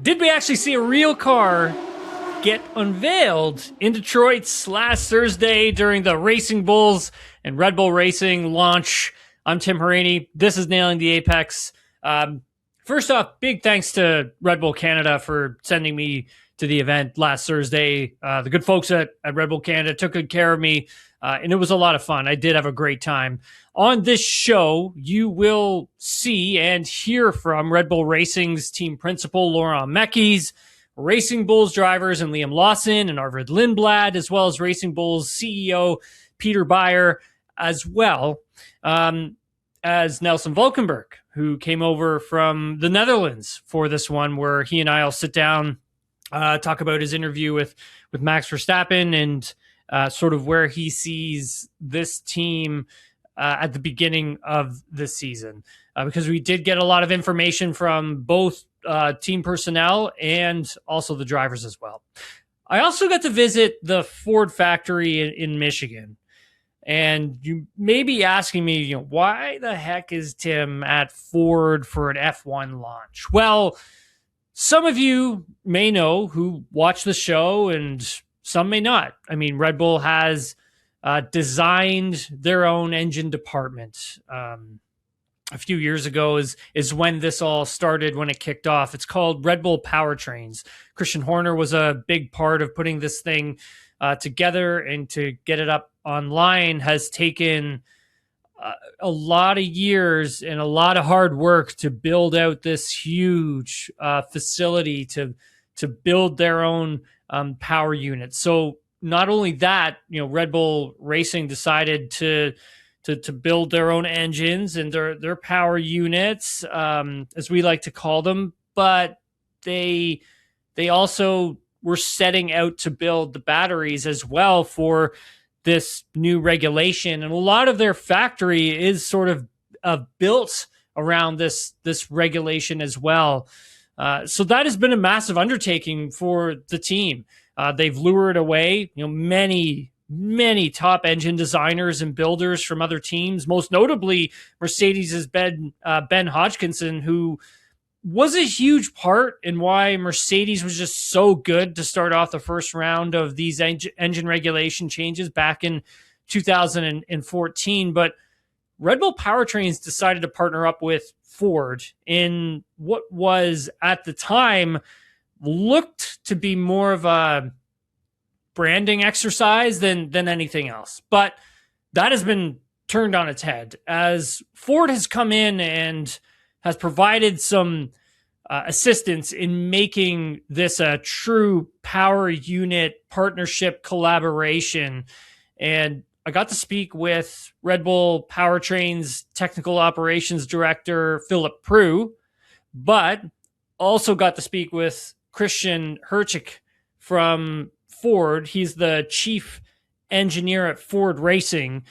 Did we actually see a real car get unveiled in Detroit last Thursday during the Racing Bulls and Red Bull Racing launch? I'm Tim Hauraney. This is Nailing the Apex. First off, big thanks to Red Bull Canada for sending me to the event last Thursday. The good folks at Red Bull Canada took good care of me, and it was a lot of fun. I did have a great time. On this show, you will see and hear from Red Bull Racing's team principal, Laurent Mekies, Racing Bulls drivers and Liam Lawson and Arvid Lindblad, as well as Racing Bulls CEO Peter Beyer, as well as Nelson Valkenburg, who came over from the Netherlands for this one, where he and I will sit down, talk about his interview with Max Verstappen and sort of where he sees this team at the beginning of the season, because we did get a lot of information from both team personnel and also the drivers as well. I also got to visit the Ford factory in Michigan. And you may be asking me, why the heck is Tim at Ford for an F1 launch? Well, some of you may know who watch the show and some may not. I mean, Red Bull has designed their own engine department. A few years ago is when this all started, when it kicked off. It's called Red Bull Powertrains. Christian Horner was a big part of putting this thing together, and to get it up online has taken a lot of years and a lot of hard work to build out this huge facility to build their own power unit. So not only that, Red Bull Racing decided to build their own engines and their power units, as we like to call them, but they also were setting out to build the batteries as well for this new regulation. And a lot of their factory is sort of built around this regulation as well. So that has been a massive undertaking for the team. They've lured away, many top engine designers and builders from other teams, most notably Mercedes' Ben Hodgkinson, who was a huge part in why Mercedes was just so good to start off the first round of these engine regulation changes back in 2014. But Red Bull Powertrains decided to partner up with Ford in what was, at the time, looked to be more of a branding exercise than anything else. But that has been turned on its head as Ford has come in and has provided some assistance in making this a true power unit partnership collaboration. And I got to speak with Red Bull Powertrains Technical Operations Director Philip Prue, but also got to speak with Christian Herchik from Ford. He's the chief engineer at Ford Racing.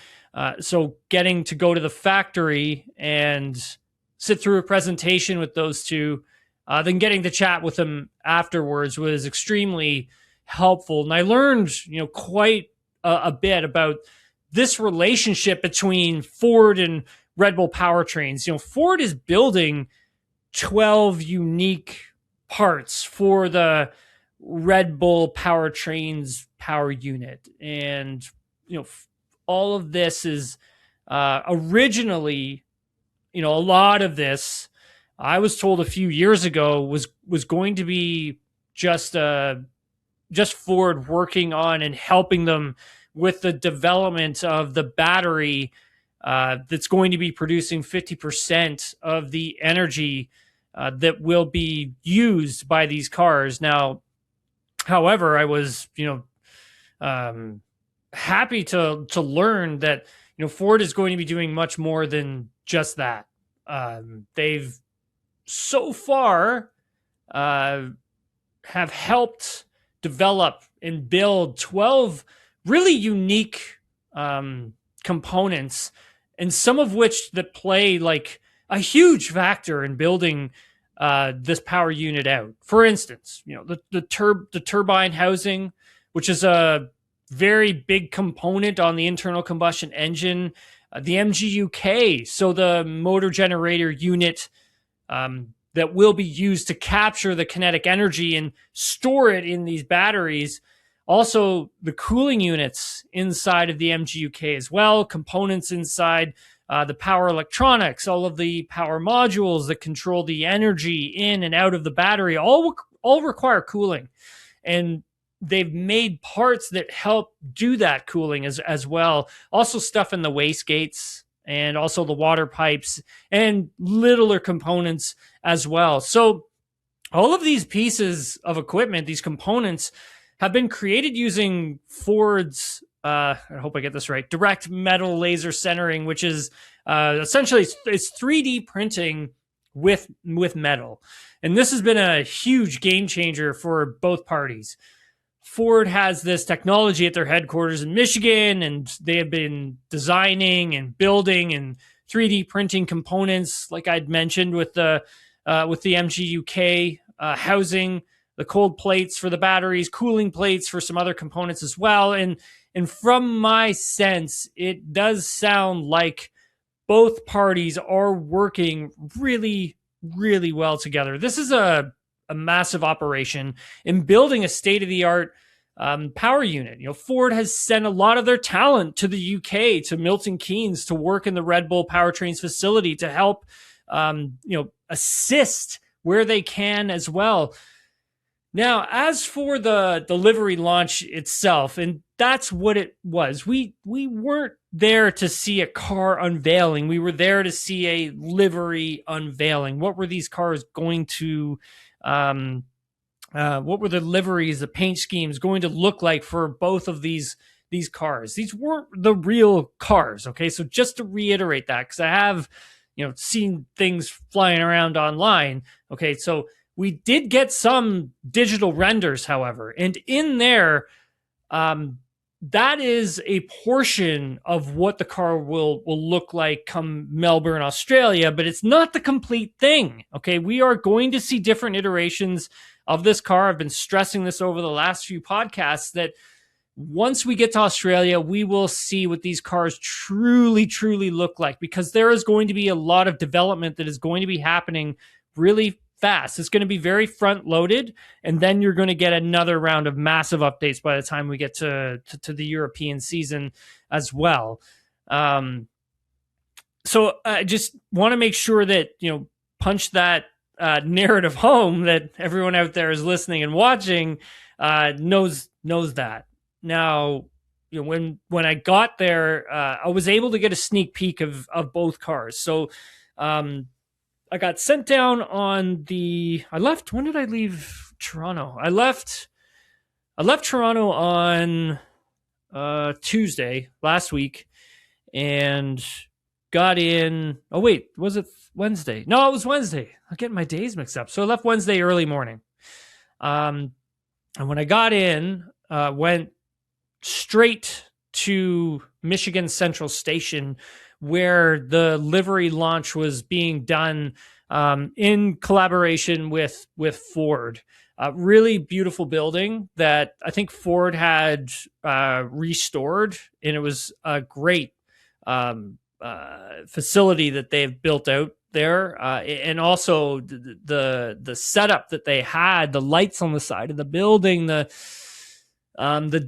So getting to go to the factory and sit through a presentation with those two, then getting to chat with them afterwards was extremely helpful. And I learned, quite a bit about this relationship between Ford and Red Bull Powertrains. Ford is building 12 unique parts for the Red Bull Powertrains power unit. And, all of this is originally, a lot of this, I was told a few years ago, was going to be just Ford working on and helping them with the development of the battery that's going to be producing 50% of the energy that will be used by these cars. Now, however, I was, happy to learn that, Ford is going to be doing much more than just that. They've so far have helped develop and build 12 really unique components, and some of which that play like a huge factor in building this power unit out. For instance, the turbine housing, which is a very big component on the internal combustion engine, the MGUK, so the motor generator unit that will be used to capture the kinetic energy and store it in these batteries. Also, the cooling units inside of the MGUK as well, components inside, the power electronics, all of the power modules that control the energy in and out of the battery, all require cooling. And they've made parts that help do that cooling as well. Also stuff in the wastegates and also the water pipes and littler components as well. So all of these pieces of equipment, these components, have been created using Ford's, I hope I get this right, direct metal laser centering, which is essentially it's 3D printing with metal. And this has been a huge game changer for both parties. Ford has this technology at their headquarters in Michigan, and they have been designing and building and 3D printing components, like I'd mentioned, with the MGUK housing, the cold plates for the batteries, cooling plates for some other components as well. And from my sense, it does sound like both parties are working really, really well together. This is a massive operation in building a state-of-the-art power unit. Ford has sent a lot of their talent to the UK, to Milton Keynes, to work in the Red Bull Powertrains facility to help, assist where they can as well. Now, as for the livery launch itself, and that's what it was. We weren't there to see a car unveiling. We were there to see a livery unveiling. What were these cars going to, what were the liveries, the paint schemes going to look like for both of these cars? These weren't the real cars, okay? So just to reiterate that, because I have, seen things flying around online, okay? So we did get some digital renders, however, and in there, that is a portion of what the car will look like come Melbourne, Australia, but it's not the complete thing, okay? We are going to see different iterations of this car. I've been stressing this over the last few podcasts that once we get to Australia, we will see what these cars truly, truly look like, because there is going to be a lot of development that is going to be happening really fast. It's going to be very front loaded, and then you're going to get another round of massive updates by the time we get to the European season as well. So I just want to make sure that, punch that narrative home, that everyone out there is listening and watching knows that. Now, when I got there, I was able to get a sneak peek of both cars. So I got sent down on when did I leave Toronto? I left Toronto on Tuesday last week and got in. Oh, wait, was it Wednesday? No, it was Wednesday. I'm getting my days mixed up. So I left Wednesday early morning. And when I got in, went straight to Michigan Central Station, where the livery launch was being done in collaboration with Ford. Really beautiful building that I think Ford had restored, and it was a great facility that they've built out there, and also the setup that they had, the lights on the side of the building, the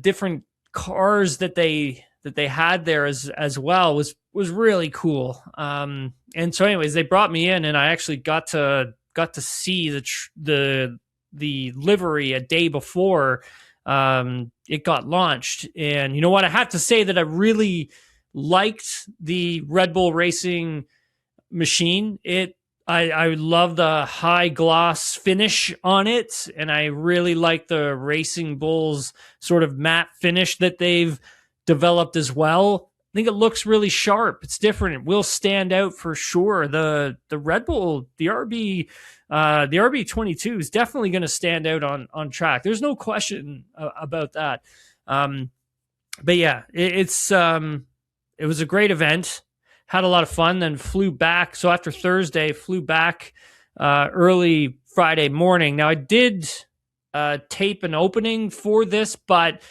different cars that they had there as well was really cool. And so anyways, they brought me in, and I actually got to see the livery a day before it got launched. And you know what? I have to say that I really liked the Red Bull Racing machine. I love the high gloss finish on it, and I really like the Racing Bulls sort of matte finish that they've developed as well. I think it looks really sharp. It's different. It will stand out for sure. The Red Bull, the RB22 is definitely going to stand out on track. There's no question about that. But yeah, it was a great event. Had a lot of fun, then flew back. So after Thursday, flew back early Friday morning. Now I did tape an opening for this, but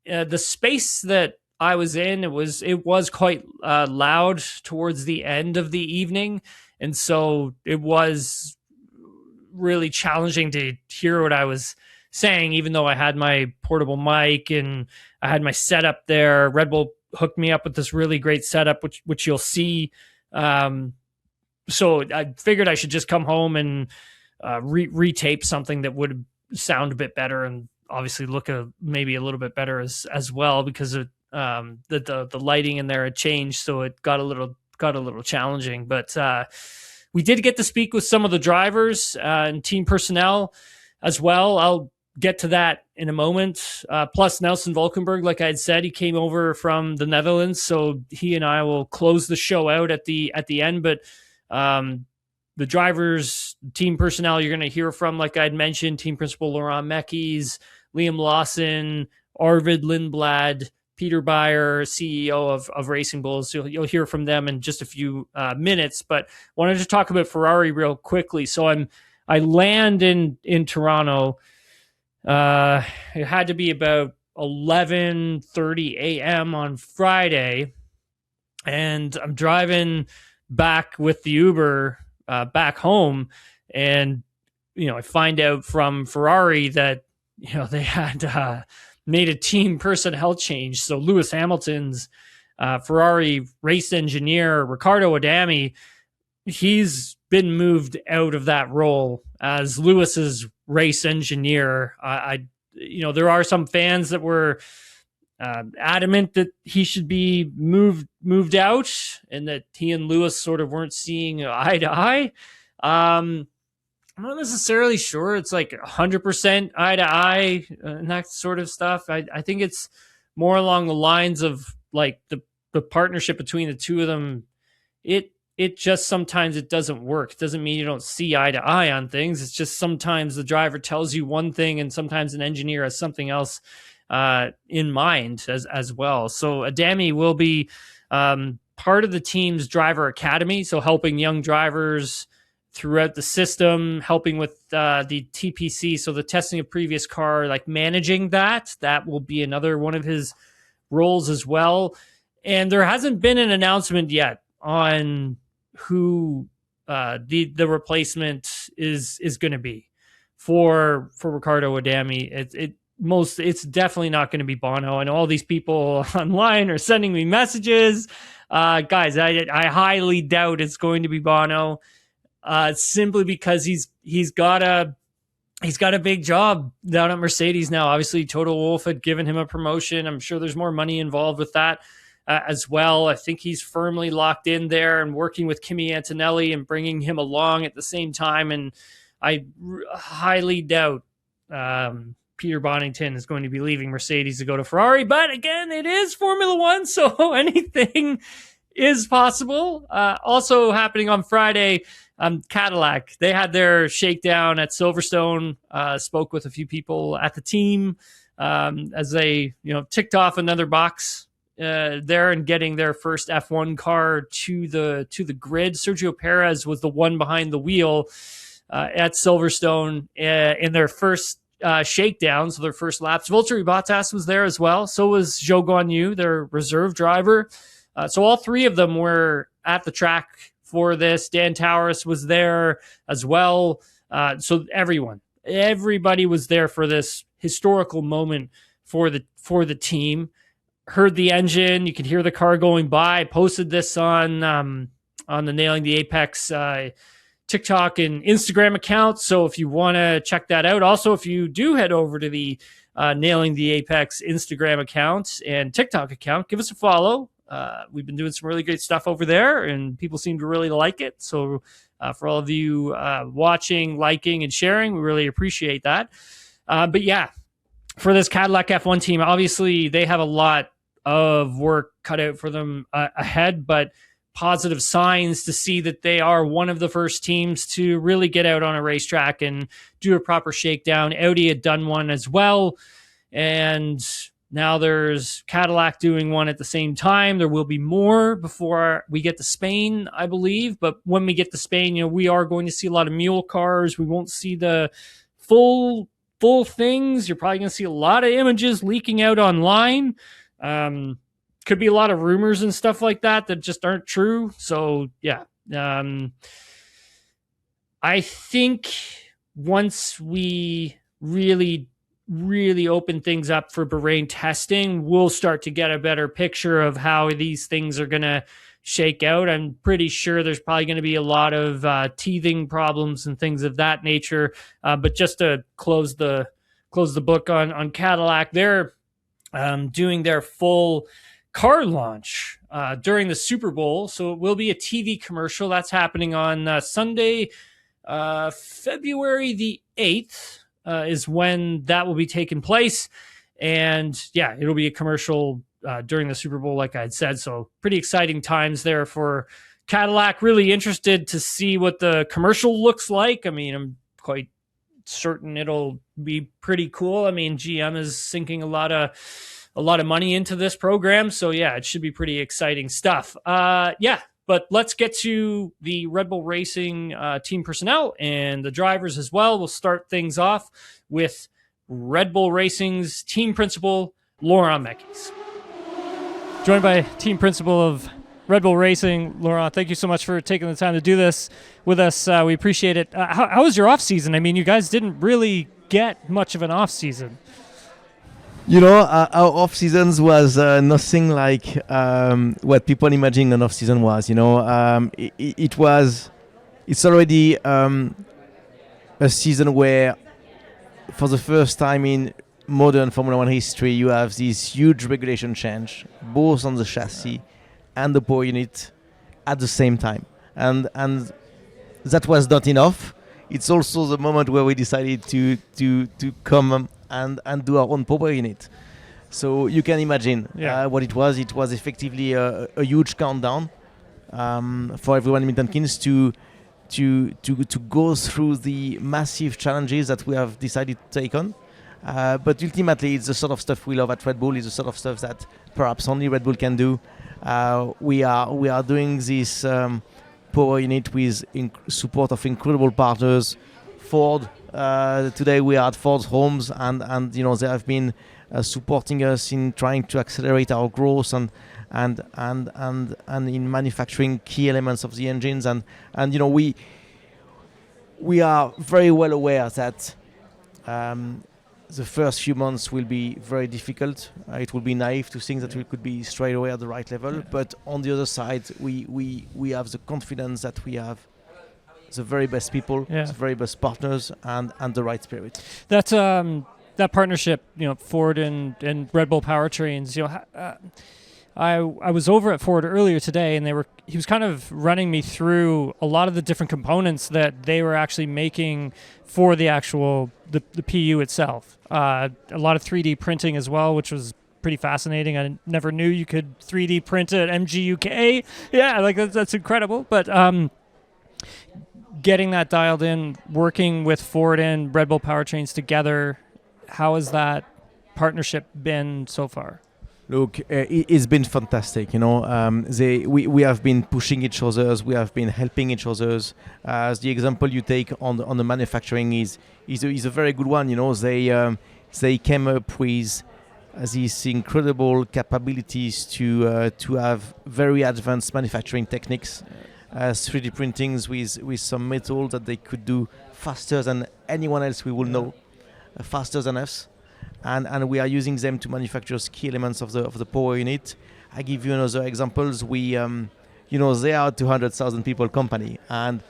the space that I was in, it was quite loud towards the end of the evening, and so it was really challenging to hear what I was saying, even though I had my portable mic and I had my setup there. Red Bull hooked me up with this really great setup, which you'll see. So I figured I should just come home and retape something that would sound a bit better and obviously look maybe a little bit better as well, because of the lighting in there had changed, so it got a little challenging. But we did get to speak with some of the drivers and team personnel as well. I'll get to that in a moment. Plus Nelson Valkenburg, like I had said, he came over from the Netherlands, so he and I will close the show out at the end. But the drivers, team personnel you're going to hear from, like I'd mentioned, team principal Laurent Mekies, Liam Lawson, Arvid Lindblad, Peter Beyer, CEO of Racing Bulls. So you'll hear from them in just a few minutes. But wanted to talk about Ferrari real quickly. So I land in Toronto. It had to be about 11:30 a.m. on Friday, and I'm driving back with the Uber back home, and I find out from Ferrari that they had made a team personnel change. So Lewis Hamilton's Ferrari race engineer Riccardo Adami, he's been moved out of that role as Lewis's race engineer. There are some fans that were adamant that he should be moved out, and that he and Lewis sort of weren't seeing eye to eye. I'm not necessarily sure it's like 100% eye to eye and that sort of stuff. I think it's more along the lines of like the partnership between the two of them. It just sometimes it doesn't work. It doesn't mean you don't see eye to eye on things. It's just sometimes the driver tells you one thing and sometimes an engineer has something else in mind as well. So Adami will be part of the team's driver academy, so helping young drivers throughout the system, helping with the TPC, so the testing of previous car, like managing that will be another one of his roles as well. And there hasn't been an announcement yet on who the replacement is going to be for Riccardo Adami. It's definitely not going to be Bono. And all these people online are sending me messages. Guys, I highly doubt it's going to be Bono, simply because he's got a big job down at Mercedes now. Obviously, Toto Wolff had given him a promotion. I'm sure there's more money involved with that as well. I think he's firmly locked in there and working with Kimi Antonelli and bringing him along at the same time. And I highly doubt Peter Bonington is going to be leaving Mercedes to go to Ferrari. But again, it is Formula One, so anything is possible. Also happening on Friday, Cadillac, they had their shakedown at Silverstone. Spoke with a few people at the team as they ticked off another box there and getting their first F1 car to the grid. Sergio Perez was the one behind the wheel at Silverstone in their first shakedown, so their first laps. Valtteri Bottas was there as well. So was Zhou Guanyu, their reserve driver. So all three of them were at the track for this. Dan Towers was there as well. So everybody was there for this historical moment for the team. Heard the engine, you could hear the car going by. I posted this on the Nailing the Apex TikTok and Instagram account. So if you want to check that out, also if you do head over to the Nailing the Apex Instagram account and TikTok account, give us a follow. We've been doing some really great stuff over there, and people seem to really like it. So for all of you watching, liking, and sharing, we really appreciate that. But yeah, for this Cadillac F1 team, obviously they have a lot of work cut out for them ahead, but positive signs to see that they are one of the first teams to really get out on a racetrack and do a proper shakedown. Audi had done one as well, and now there's Cadillac doing one at the same time. There will be more before we get to Spain, I believe. But when we get to Spain, we are going to see a lot of mule cars. We won't see the full things. You're probably going to see a lot of images leaking out online. Could be a lot of rumors and stuff like that just aren't true. So yeah, I think once we really open things up for Bahrain testing, we'll start to get a better picture of how these things are going to shake out. I'm pretty sure there's probably going to be a lot of teething problems and things of that nature. But just to close the book on Cadillac, they're doing their full car launch during the Super Bowl. So it will be a TV commercial that's happening on Sunday, February the 8th is when that will be taking place. And yeah, it'll be a commercial during the Super Bowl, like I had said. So pretty exciting times there for Cadillac. Really interested to see what the commercial looks like. I mean, I'm quite certain it'll be pretty cool. I mean, GM is sinking a lot of money into this program. So yeah, it should be pretty exciting stuff. But let's get to the Red Bull Racing team personnel and the drivers as well. We'll start things off with Red Bull Racing's team principal, Laurent Mekies. Joined by team principal of Red Bull Racing, Laurent. Thank you so much for taking the time to do this with us. We appreciate it. How was your off season? I mean, you guys didn't really get much of an off season. Our off seasons was nothing like what people imagine an off season was. It's already a season where, for the first time in modern Formula One history, you have this huge regulation change, both on the chassis and the power unit at the same time, and that was not enough. It's also the moment where we decided to come and do our own power unit. So you can imagine what it was. It was effectively a huge countdown for everyone in Milton Keynes to go through the massive challenges that we have decided to take on. But ultimately, it's the sort of stuff we love at Red Bull. It's the sort of stuff that perhaps only Red Bull can do. We are doing this power unit with support of incredible partners. Ford. Today we are at Ford's homes, and they have been supporting us in trying to accelerate our growth and in manufacturing key elements of the engines, and we are very well aware that the first few months will be very difficult. It will be naive to think that we could be straight away at the right level, but on the other side, we have the confidence that we have the very best people, the very best partners, and the right spirit. That's that partnership, Ford and Red Bull powertrains. I was over at Ford earlier today, and he was kind of running me through a lot of the different components that they were actually making for the actual the PU itself. A lot of 3D printing as well, which was pretty fascinating. I never knew you could 3D print at MGUK. Yeah, like that's incredible. But getting that dialed in, working with Ford and Red Bull powertrains together, how has that partnership been so far? Look, it's been fantastic. We have been pushing each other. We have been helping each other. As the example you take on the manufacturing is a very good one. They came up with these incredible capabilities to have very advanced manufacturing techniques, 3D printings with some metal that they could do faster than anyone else we will know, faster than us. And we are using them to manufacture key elements of the power unit. I give you another examples. We, they are a 200,000 people company, and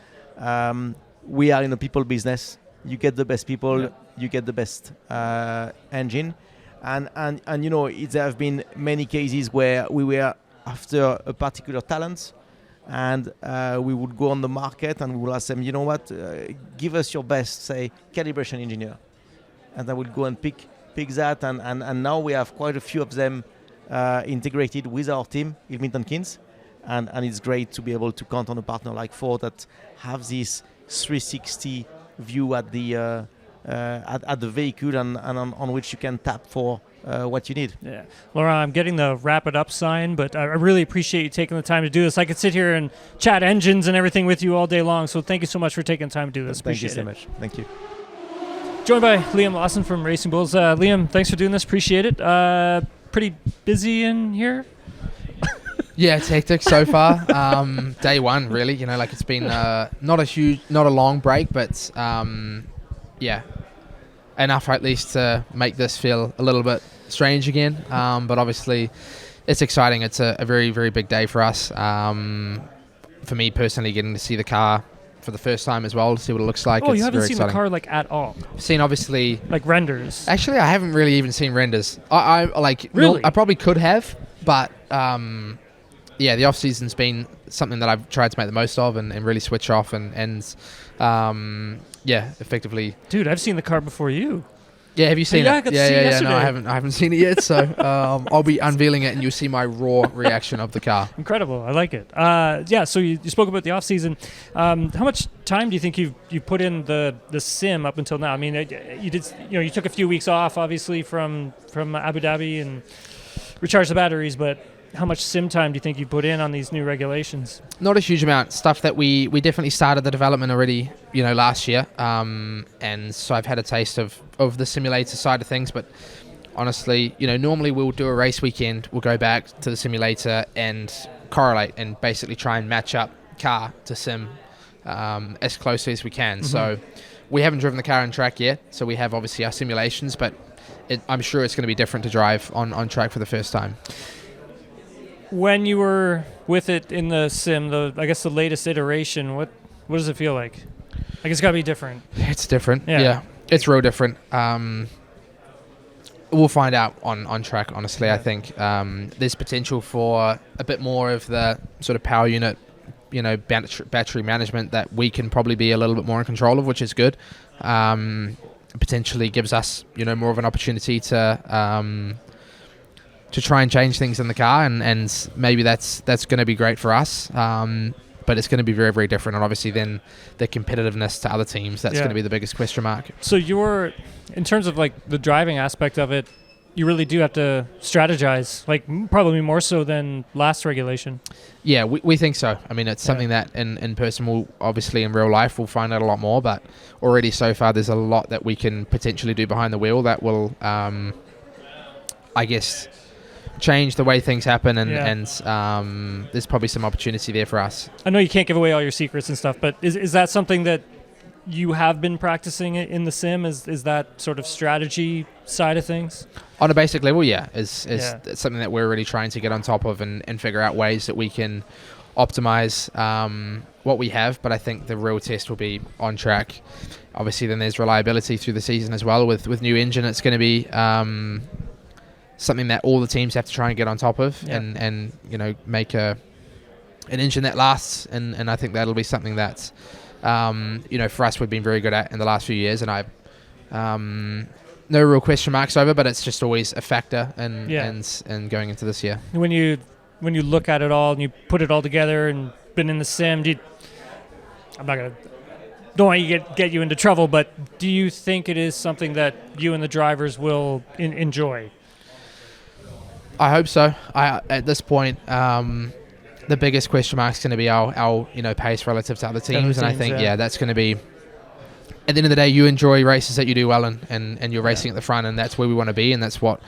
we are in a people business. You get the best people, you get the best engine, and there have been many cases where we were after a particular talent, and we would go on the market and we would ask them, give us your best, say, calibration engineer, and I would go and pick that, and now we have quite a few of them integrated with our team in Milton Keynes, and it's great to be able to count on a partner like Ford that have this 360 view at the vehicle and on which you can tap for what you need. Yeah, Laurent, I'm getting the wrap it up sign, but I really appreciate you taking the time to do this. I could sit here and chat engines and everything with you all day long, so thank you so much for taking the time to do this. Thank you so much. Thank you. Joined by Liam Lawson from Racing Bulls. Liam, thanks for doing this. Appreciate it. Pretty busy in here? Yeah, it's hectic so far. Day one, really. It's been not a long break, but enough at least to make this feel a little bit strange again. But obviously, it's exciting. It's a very, very big day for us. For me personally, getting to see the car for the first time as well, to see what it looks like. Oh, it's you haven't very seen exciting. the car like at all? I've seen obviously Like renders? Actually, I haven't really even seen renders. I like Really? I probably could have, but the off season's been something that I've tried to make the most of and really switch off and effectively. Dude, I've seen the car before you. Yeah, have you seen I it? got to see it No, yesterday. I haven't seen it yet. So I'll be unveiling it, and you'll see my raw reaction of the car. Incredible. I like it. So you spoke about the off season. How much time do you think you've put in the sim up until now? I mean, you took a few weeks off, obviously, from Abu Dhabi and recharged the batteries, but how much sim time do you think you put in on these new regulations? Not a huge amount. Stuff that we definitely started the development already, last year. And so I've had a taste of the simulator side of things. But honestly, normally we'll do a race weekend. We'll go back to the simulator and correlate and basically try and match up car to sim as closely as we can. Mm-hmm. So we haven't driven the car on track yet. So we have obviously our simulations, but I'm sure it's going to be different to drive on track for the first time. When you were with it in the sim, I guess the latest iteration, what does it feel like? Like it's got to be different. It's different. Yeah. It's real different. We'll find out on track, honestly. I think there's potential for a bit more of the sort of power unit, battery management that we can probably be a little bit more in control of, which is good. Potentially gives us, more of an opportunity to try and change things in the car, and maybe that's going to be great for us. But it's going to be very, very different, and obviously then the competitiveness to other teams, that's going to be the biggest question mark. So in terms of like the driving aspect of it, you really do have to strategize, like probably more so than last regulation. Yeah, we think so. I mean, it's something that in person, we'll obviously in real life we'll find out a lot more, but already so far there's a lot that we can potentially do behind the wheel that will, I guess, change the way things happen, and there's probably some opportunity there for us. I know you can't give away all your secrets and stuff, but is that something that you have been practicing in the sim? Is that sort of strategy side of things? On a basic level, it's something that we're really trying to get on top of and figure out ways that we can optimize what we have. But I think the real test will be on track. Obviously, then there's reliability through the season as well. With new engine, it's going to be something that all the teams have to try and get on top of, and make an engine that lasts, and I think that'll be something that's for us we've been very good at in the last few years, and I no real question marks over, but it's just always a factor and going into this year. When you look at it all and you put it all together and been in the sim, don't want to get you into trouble, but do you think it is something that you and the drivers will enjoy? I hope so. At this point, the biggest question mark is going to be our pace relative to other teams, and I think that's going to be, at the end of the day, you enjoy races that you do well and you're racing at the front, and that's where we want to be, and that's what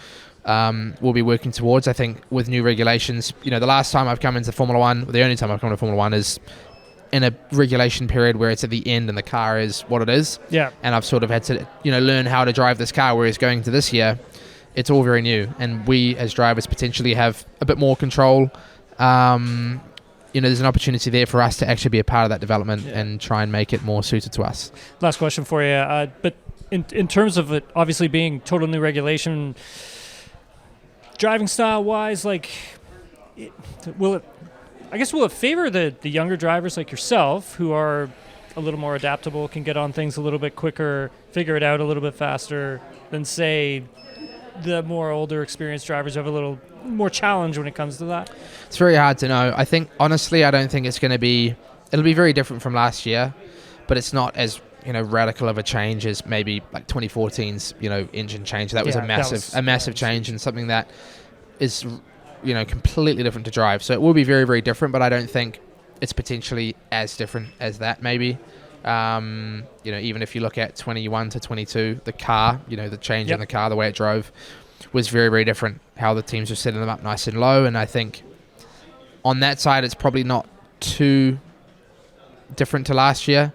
we'll be working towards. I think with new regulations, the last time I've come into Formula One, the only time I've come to Formula One is in a regulation period where it's at the end and the car is what it is. Yeah. And I've sort of had to learn how to drive this car, whereas going to this year, it's all very new, and we as drivers potentially have a bit more control. There's an opportunity there for us to actually be a part of that development and try and make it more suited to us. Last question for you, but in terms of it obviously being total new regulation, driving style wise, will it favor the younger drivers like yourself, who are a little more adaptable, can get on things a little bit quicker, figure it out a little bit faster than, say, the more older experienced drivers have a little more challenge when it comes to that? It's very hard to know. I think, honestly, I don't think it's going to be... It'll be very different from last year, but it's not as, radical of a change as maybe like 2014's, engine change. That was a massive change, and something that is, completely different to drive. So it will be very, very different, but I don't think it's potentially as different as that, maybe. Even if you look at 21 to 22, the car, the change in the car, the way it drove was very, very different. How the teams were setting them up nice and low. And I think on that side, it's probably not too different to last year.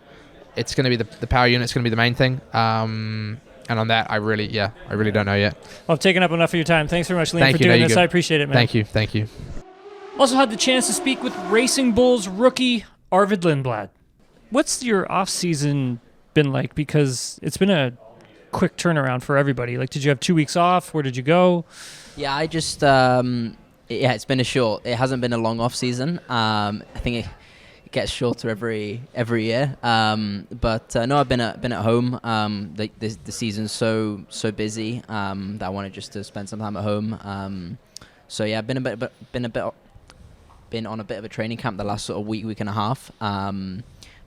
it's going to be the power unit's going to be the main thing. And on that, I really don't know yet. Well, I've taken up enough of your time. Thanks very much, Liam, for doing this. I appreciate it, man. Thank you. Also had the chance to speak with Racing Bulls rookie Arvid Lindblad. What's your off-season been like? Because it's been a quick turnaround for everybody. Like, did you have 2 weeks off? Where did you go? Yeah, I just it's been it hasn't been a long off-season. I think it gets shorter every year. But no, I've been at home. The season's so busy that I wanted just to spend some time at home. So yeah, I've been on a bit of a training camp the last sort of week and a half.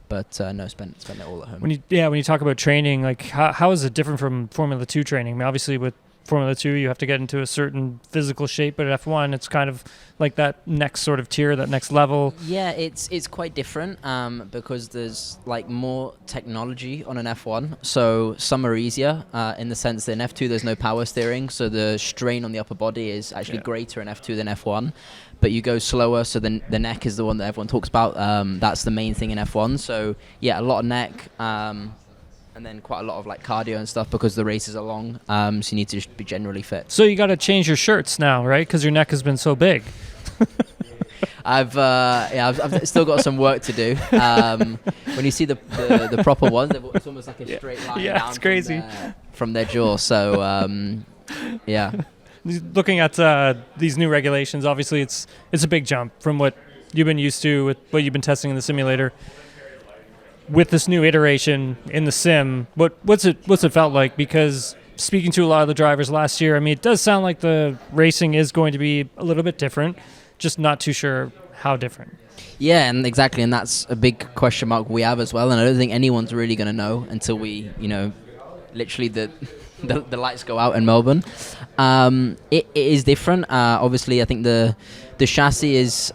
But no, spent it all at home. When you talk about training, like how is it different from Formula 2 training? I mean, obviously with Formula 2, you have to get into a certain physical shape, but at F1, it's kind of like that next sort of tier, that next level. Yeah, it's quite different because there's like more technology on an F1. So some are easier in the sense that in F2 there's no power steering, so the strain on the upper body is actually greater in F2 than F1. But you go slower, so the neck is the one that everyone talks about. That's the main thing in F1. So yeah, a lot of neck. And then quite a lot of like cardio and stuff because the races are long, so you need to just be generally fit. So you got to change your shirts now, right? Because your neck has been so big. I've still got some work to do. When you see the proper ones, it's almost like a straight line down. It's crazy from their jaw. So yeah. Looking at these new regulations, obviously it's a big jump from what you've been used to with what you've been testing in the simulator. With this new iteration in the sim, what's it felt like? Because speaking to a lot of the drivers last year, I mean, it does sound like the racing is going to be a little bit different, just not too sure how different. Yeah, and exactly, and that's a big question mark we have as well, and I don't think anyone's really going to know until we, literally the lights go out in Melbourne. It is different. Obviously, I think the chassis is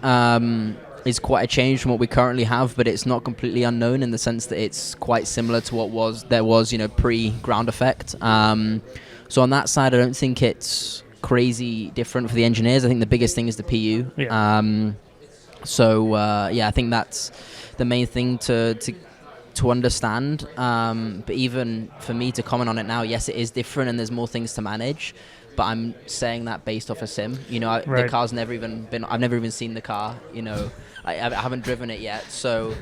quite a change from what we currently have, but it's not completely unknown in the sense that it's quite similar to what there was pre-ground effect. So on that side, I don't think it's crazy different for the engineers. I think the biggest thing is the PU. Yeah. I think that's the main thing to understand. But even for me to comment on it now, yes, it is different and there's more things to manage. But I'm saying that based off a sim. The car's never even been. I've never even seen the car. I haven't driven it yet, so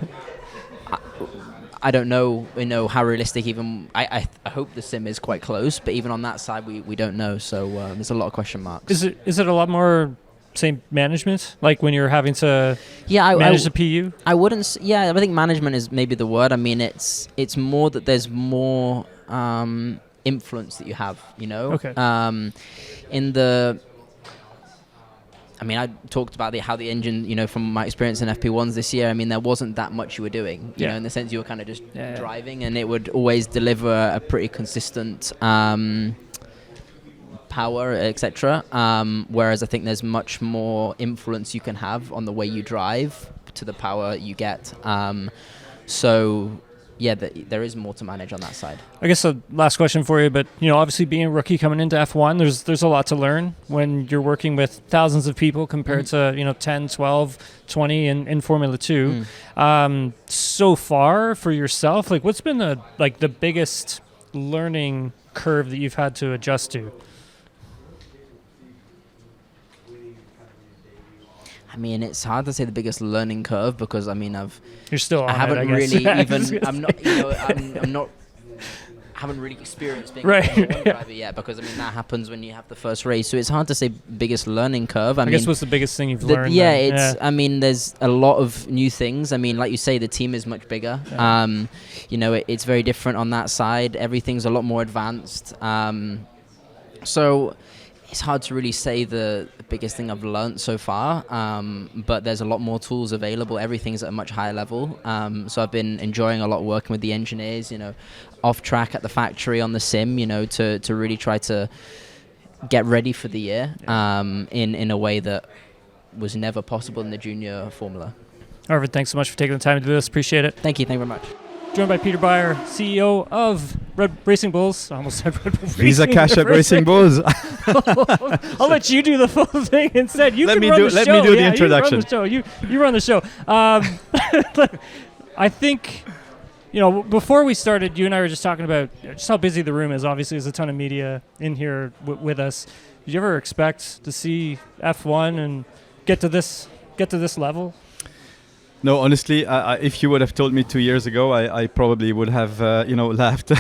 I don't know. How realistic. Even I hope the sim is quite close, but even on that side, we don't know. So there's a lot of question marks. Is it a lot more, say, management? Like when you're having to manage the PU? I wouldn't. I think management is maybe the word. I mean, it's more that there's more influence that you have. Okay. I talked about how the engine, from my experience in FP1s this year, I mean, there wasn't that much you were doing, in the sense you were kind of just driving, and it would always deliver a pretty consistent power, etc. Whereas I think there's much more influence you can have on the way you drive to the power you get. There is more to manage on that side. I guess the last question for you, but obviously being a rookie coming into F1, there's a lot to learn when you're working with thousands of people compared to 10, 12, 20 in Formula 2. So far for yourself, like what's been the biggest learning curve that you've had to adjust to? I mean, it's hard to say the biggest learning curve because You're still on I haven't it, I really guess. even. I'm not. I'm not. Haven't really experienced being a Formula 1 driver yet because that happens when you have the first race. So it's hard to say biggest learning curve. I guess what's the biggest thing you've learned? There's a lot of new things. I mean, like you say, the team is much bigger. Yeah. It's very different on that side. Everything's a lot more advanced. So it's hard to really say the biggest thing I've learned so far, but there's a lot more tools available. Everything's at a much higher level. So I've been enjoying a lot working with the engineers, off track at the factory on the sim, to really try to get ready for the year in a way that was never possible in the junior formula. Arvid, thanks so much for taking the time to do this. Appreciate it. Thank you very much. Joined by Peter Beyer, CEO of Racing Bulls. I almost said Red Bull Visa Cash at Racing Bulls. I'll let you do the full thing instead. Let me do the introduction. You run the show. I think, before we started, you and I were just talking about just how busy the room is. Obviously, there's a ton of media in here with us. Did you ever expect to see F1 and get to this level? No, honestly, if you would have told me 2 years ago, I probably would have, laughed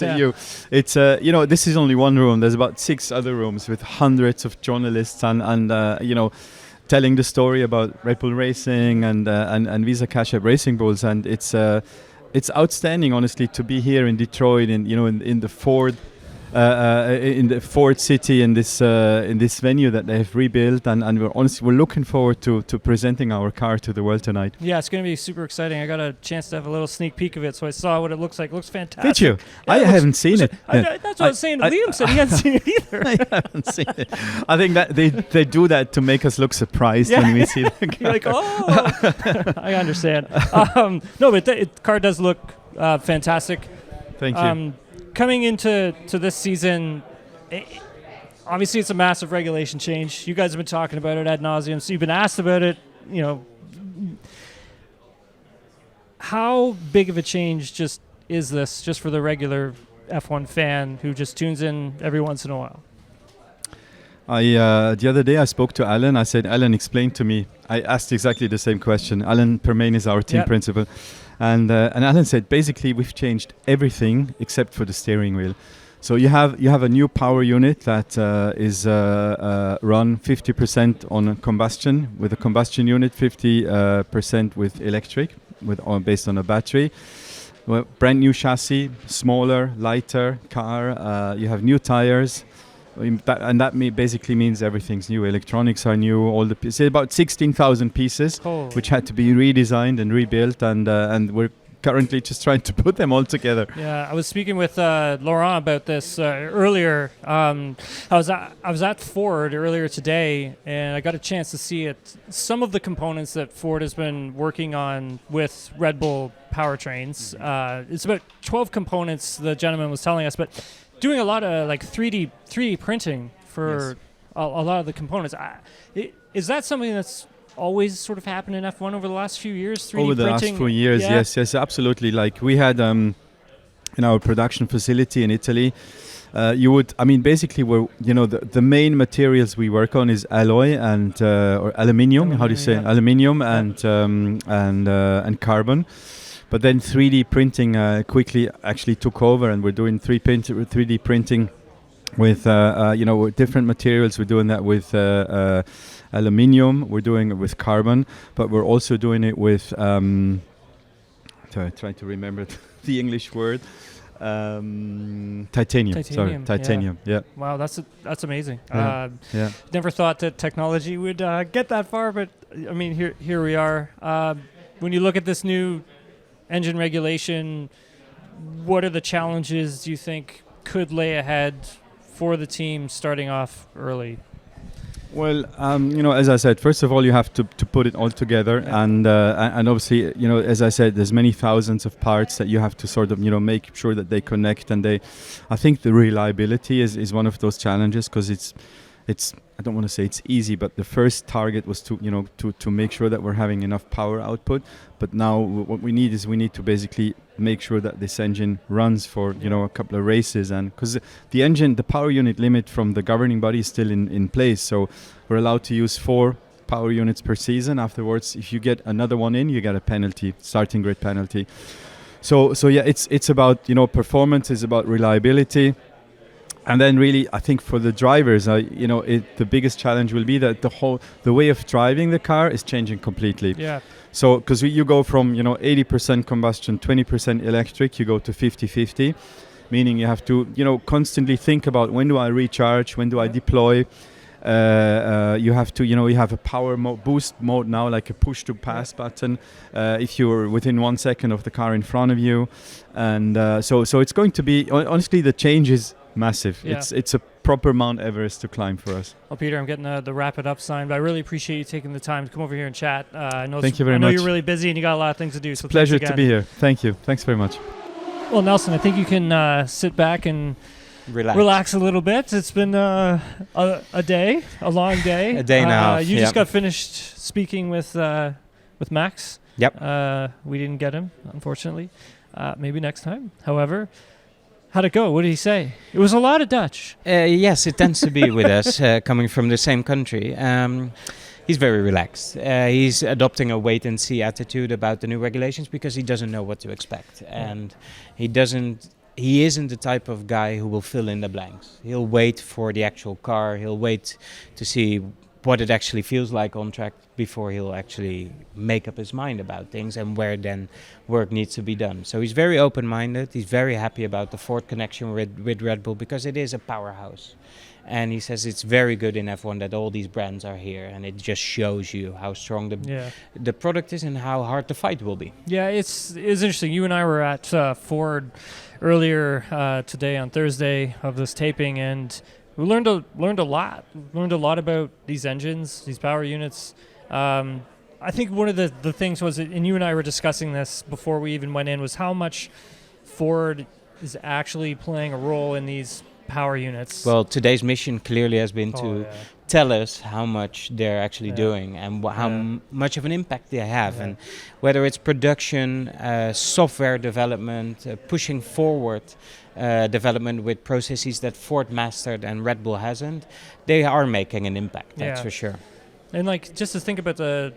at you. It's, this is only one room. There's about 6 other rooms with hundreds of journalists and telling the story about Red Bull Racing and Visa Cash App Racing Bulls, and it's outstanding, honestly, to be here in Detroit, in the Ford. In the Ford City, in this venue that they have rebuilt, and we're looking forward to presenting our car to the world tonight. Yeah, it's going to be super exciting. I got a chance to have a little sneak peek of it, so I saw what it looks like. It looks fantastic. Did you? Yeah, I haven't seen it. That's what I was saying to Liam. Said he hadn't seen it either. I haven't seen it. I think that they do that to make us look surprised when we see the car. You're like, oh, I understand. No, but the car does look fantastic. Thank you. Coming into this season, obviously it's a massive regulation change. You guys have been talking about it ad nauseum, so you've been asked about it. How big of a change is this just for the regular F1 fan who just tunes in every once in a while? The other day I spoke to Alan. I said, Alan, explain to me. I asked exactly the same question. Alan Permain is our team principal. And Alan said, basically, we've changed everything except for the steering wheel. So you have a new power unit that is run 50% on combustion, with a combustion unit, 50% with electric, based on a battery. Well, brand new chassis, smaller, lighter car. You have new tires. That basically means everything's new. Electronics are new. All the pieces, about 16,000 pieces, which had to be redesigned and rebuilt, and we're currently just trying to put them all together. Yeah, I was speaking with Laurent about this earlier. I was at Ford earlier today, and I got a chance to see it. Some of the components that Ford has been working on with Red Bull powertrains. It's about 12 components. The gentleman was telling us, but doing a lot of like 3D printing for a lot of the components. Is that something that's always sort of happened in F1 over the last few years? 3D over the printing? last few years, yes, absolutely. Like we had in our production facility in Italy, basically we're, the main materials we work on is alloy and or aluminium. How do you say aluminium and carbon. But then 3D printing quickly actually took over, and we're doing 3D printing with different materials. We're doing that with aluminium. We're doing it with carbon, but we're also doing it with. Trying to remember the English word. Titanium. Sorry, titanium. Yeah. Wow, that's amazing. Yeah. Never thought that technology would get that far, but I mean, here we are. When you look at this new engine regulation, what are the challenges you think could lay ahead for the team starting off early? Well, as I said, first of all, you have to put it all together, and obviously, as I said, there's many thousands of parts that you have to sort of, make sure that they connect, and I think the reliability is one of those challenges, because it's I don't want to say it's easy, but the first target was to make sure that we're having enough power output. But now what we need to basically make sure that this engine runs for a couple of races, and because the power unit limit from the governing body is still in place, so we're allowed to use 4 power units per season. Afterwards, if you get another one in, you get a penalty, starting grid penalty. So yeah, it's about performance, is about reliability. And then really, I think for the drivers, the biggest challenge will be that the way of driving the car is changing completely. Yeah. So, because you go from 80% combustion, 20% electric, you go to 50-50, meaning you have to constantly think about, when do I recharge, when do I deploy. You have to you have a power boost mode now, like a push to pass button, if you're within 1 second of the car in front of you, and so it's going to be, honestly, the change is massive. Yeah. It's a proper Mount Everest to climb for us. Well, Peter, I'm getting the wrap it up sign, but I really appreciate you taking the time to come over here and chat. Thank you very much. I know you're really busy and you got a lot of things to do. So pleasure to be here. Thank you. Thanks very much. Well, Nelson, I think you can sit back and relax a little bit. It's been a day, a long day. A day and a half. You just got finished speaking with Max. Yep. We didn't get him, unfortunately. maybe next time. However, how'd it go? What did he say? It was a lot of Dutch. Yes, it tends to be with us, coming from the same country. He's very relaxed. He's adopting a wait-and-see attitude about the new regulations because he doesn't know what to expect, and he isn't the type of guy who will fill in the blanks. He'll wait for the actual car. He'll wait to see what it actually feels like on track before he'll actually make up his mind about things and where then work needs to be done. So he's very open-minded. He's very happy about the Ford connection with Red Bull because it is a powerhouse. And he says it's very good in F1 that all these brands are here, and it just shows you how strong the product is and how hard the fight will be. Yeah, it's interesting. You and I were at Ford earlier today on Thursday of this taping, and we learned a lot. Learned a lot about these engines, these power units. I think one of the things was, and you and I were discussing this before we even went in, was how much Ford is actually playing a role in these power units. Well, today's mission clearly has been to tell us how much they're actually doing and how much of an impact they have, and whether it's production, software development, pushing forward development with processes that Ford mastered and Red Bull hasn't, they are making an impact, that's for sure. And like, just to think about the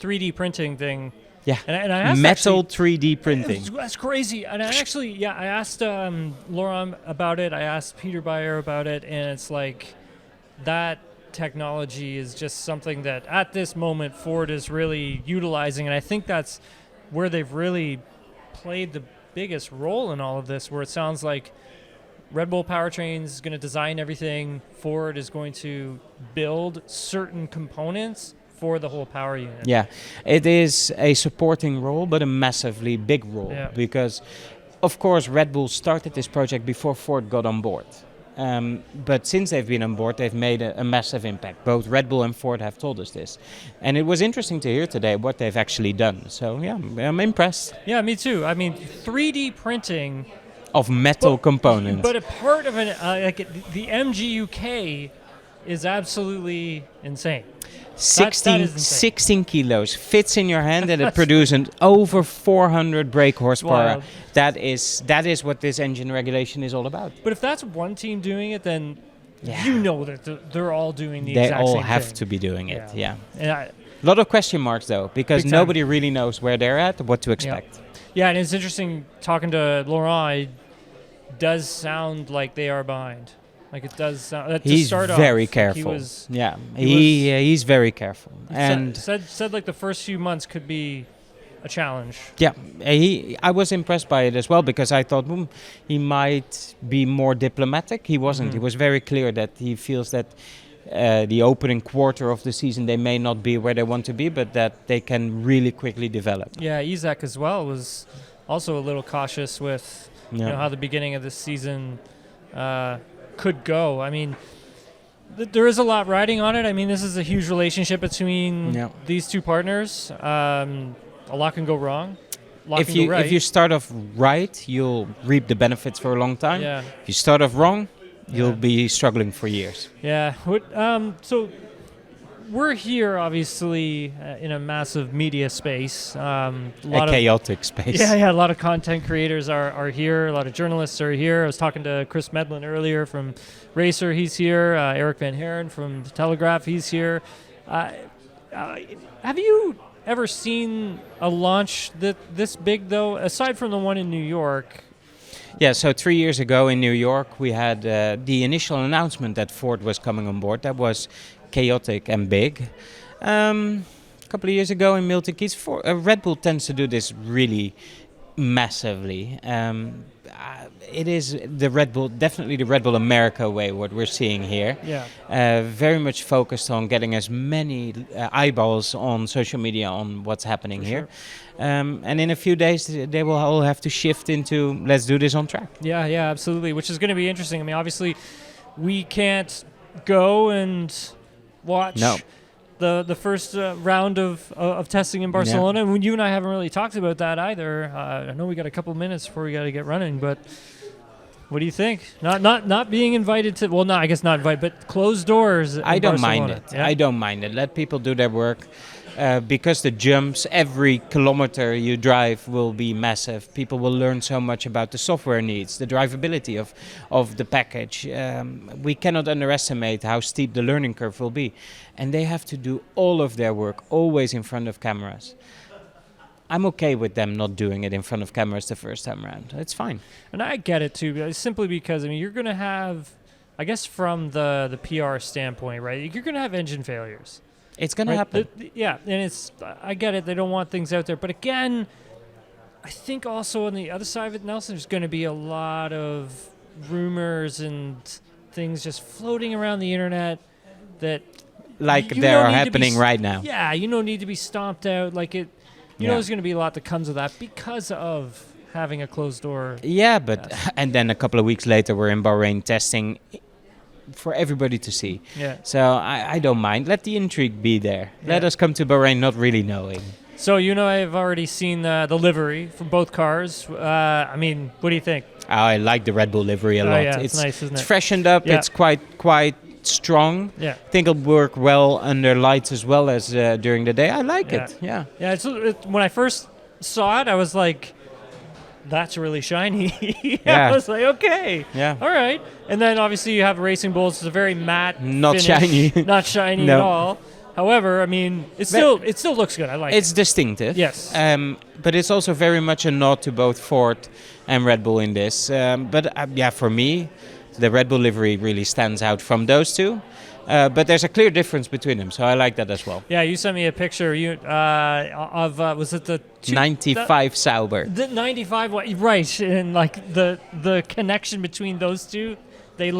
3D printing thing. Yeah, and I asked metal 3D printing. That's crazy. And I asked Laurent about it. I asked Peter Bayer about it, and it's like that technology is just something that at this moment Ford is really utilizing, and I think that's where they've really played the biggest role in all of this, where it sounds like Red Bull Powertrain is going to design everything. Ford is going to build certain components for the whole power unit. Yeah, it is a supporting role, but a massively big role, because, of course, Red Bull started this project before Ford got on board. But since they've been on board, they've made a massive impact. Both Red Bull and Ford have told us this. And it was interesting to hear today what they've actually done. So, yeah, I'm impressed. Yeah, me too. I mean, 3D printing of metal components. But a part of it, the MGUK is absolutely insane. 16 kilos fits in your hand, and it produces over 400 brake horsepower. That is what this engine regulation is all about. But if that's one team doing it, then you know that they're all doing the exact same thing. They all have to be doing it, And a lot of question marks, though, because nobody really knows where they're at, what to expect. Yeah, and it's interesting talking to Laurent. It does sound like they are behind. Like it does sound. He's very careful. He's very careful. And said like the first few months could be a challenge. Yeah, I was impressed by it as well, because I thought he might be more diplomatic. He wasn't. He was very clear that he feels that the opening quarter of the season they may not be where they want to be, but that they can really quickly develop. Yeah, Isaac as well was also a little cautious with how the beginning of the season could go. I mean, there is a lot riding on it. I mean, this is a huge relationship between these two partners. A lot can go wrong. If you start off right, you'll reap the benefits for a long time. Yeah. If you start off wrong, you'll be struggling for years. Yeah. So we're here, obviously, in a massive media space. A chaotic space. Yeah. A lot of content creators are here. A lot of journalists are here. I was talking to Chris Medlin earlier from Racer. He's here. Eric Van Haren from The Telegraph. He's here. Have you ever seen a launch this big, though, aside from the one in New York? Yeah, so 3 years ago in New York, we had the initial announcement that Ford was coming on board. That was chaotic and big. A couple of years ago in Milton Keynes, Red Bull tends to do this really massively. It is definitely the Red Bull America way, what we're seeing here. Yeah. Very much focused on getting as many eyeballs on social media on what's happening here. And in a few days, they will all have to shift into let's do this on track. Yeah, absolutely, which is going to be interesting. I mean, obviously, we can't go and watch the first round of testing in Barcelona. And you and I haven't really talked about that either. I know we got a couple minutes before we got to get running, but What do you think? Not being invited to, well, no, I guess not invited, but closed doors. I in don't Barcelona. mind it. Yeah? I don't mind it. Let people do their work. Because the jumps, every kilometer you drive will be massive. People will learn so much about the software needs, the drivability of the package. We cannot underestimate how steep the learning curve will be. And they have to do all of their work always in front of cameras. I'm okay with them not doing it in front of cameras the first time around. It's fine. And I get it too, simply because, I mean, you're going to have, I guess from the PR standpoint, right, you're going to have engine failures. It's going to Right? happen. Yeah, and I get it. They don't want things out there. But again, I think also on the other side of it, Nelson, there's going to be a lot of rumors and things just floating around the internet that Like you they don't are need to happening be right now. Yeah, you don't need to be stomped out. Like it, you know, there's going to be a lot that comes with that because of having a closed door. Yeah, but Yes. and then a couple of weeks later we're in Bahrain testing for everybody to see. Yeah. So I don't mind. Let the intrigue be there. Let Yeah. us come to Bahrain not really knowing. So you know, I've already seen the livery for both cars. I mean, what do you think? I like the Red Bull livery a Oh, lot. yeah, it's nice, isn't It's it? freshened up. Yeah. It's quite strong. Yeah. I think it'll work well under lights as well as during the day. I like Yeah. it. Yeah. Yeah, when I first saw it, I was like, that's really shiny. Yeah. I was like, okay. Yeah. All right. And then obviously you have Racing Bulls. It's a very matte Not finish, shiny. Not shiny No. at all. However, I mean, it still looks good. I like It's it. distinctive. Yes. But it's also very much a nod to both Ford and Red Bull in this. But yeah, for me, the Red Bull livery really stands out from those two. But there's a clear difference between them, so I like that as well. Yeah, you sent me a picture of, was it the 95 Sauber. The 95, right, and like the connection between those two, they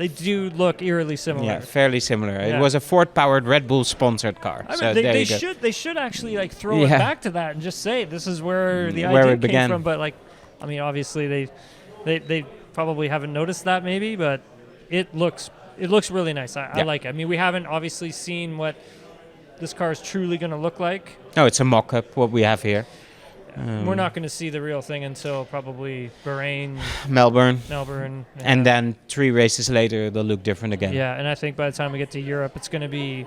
do look eerily similar. Yeah, fairly similar. Yeah. It was a Ford-powered Red Bull sponsored car. I so mean, there you go. they should actually like throw it Yeah. back to that and just say this is where the Where idea it came began. from. But like, I mean, obviously they probably haven't noticed that maybe, but it looks really nice. I Yeah. like it. I mean, we haven't obviously seen what this car is truly going to look like. No, it's a mock-up, what we have here. We're not going to see the real thing until probably Bahrain, Melbourne. Melbourne, And then 3 races later, they'll look different again. yeah. And I think by the time we get to Europe, it's going to be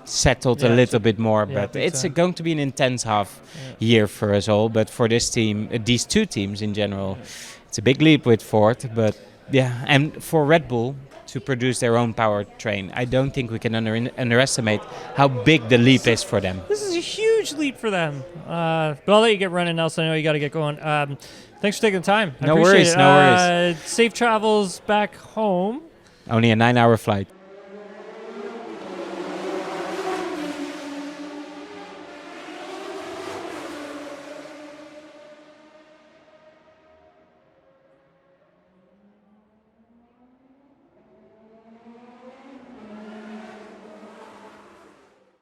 Settled a Yeah, little bit more, yeah, but big it's time. going to be an intense half Yeah. year for us all. But for this team, these two teams in general, it's a big leap with Ford. But yeah, and for Red Bull to produce their own powertrain, I don't think we can underestimate how big the leap is for them. This is a huge leap for them. But I'll let you get running, Nelson. I know you got to get going. Thanks for taking the time. I No appreciate worries, it. no worries. Safe travels back home. Only a 9-hour flight.